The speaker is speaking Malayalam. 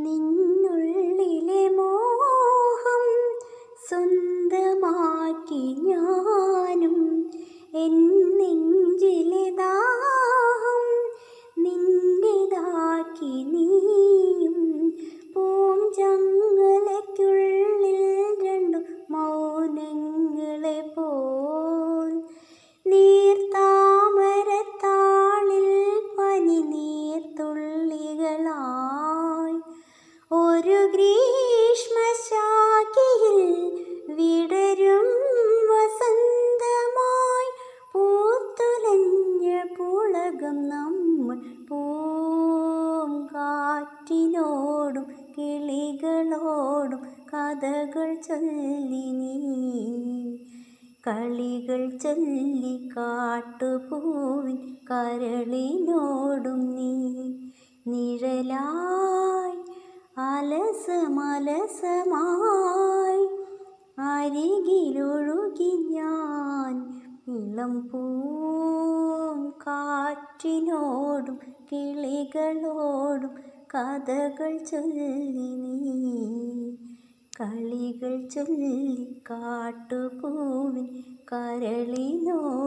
നിന്നുള്ളിലെ മോഹം സ്വന്തമാക്കി ഞാനും, എൻ നെഞ്ചിലെ ദാഹം നിന്റേതാക്കി നീയും. പൂഞ്ചങ്ങലയ്ക്കുള്ളിൽ രണ്ടു മൗനങ്ങളെ പോൽ, നീർത്താമരത്താളിൽ പനി നീർത്തുള്ളികളായി, ഒരു ഗ്രീഷ്മശാഖയിൽ വിടരും വസന്തമായി, പൂത്തുലഞ്ഞ പുളകം നമ്മൾ പൂങ്കാറ്റിനോടും കിളികളോടും കഥകൾ ചൊല്ലി നീ, കളികൾ ചൊല്ലി കാട്ടുപൂവിൻ കരളിനോടും നീ. നിഴലായി അലസമലസമായി അരികിലൊഴുകി ഞാൻ, ഇളം പൂങ്കാറ്റിനോടും കിളികളോടും കഥകൾ ചൊല്ലി നീ, കളികൾ ചൊല്ലി കാട്ടുപൂവിൻ കരളിനോടും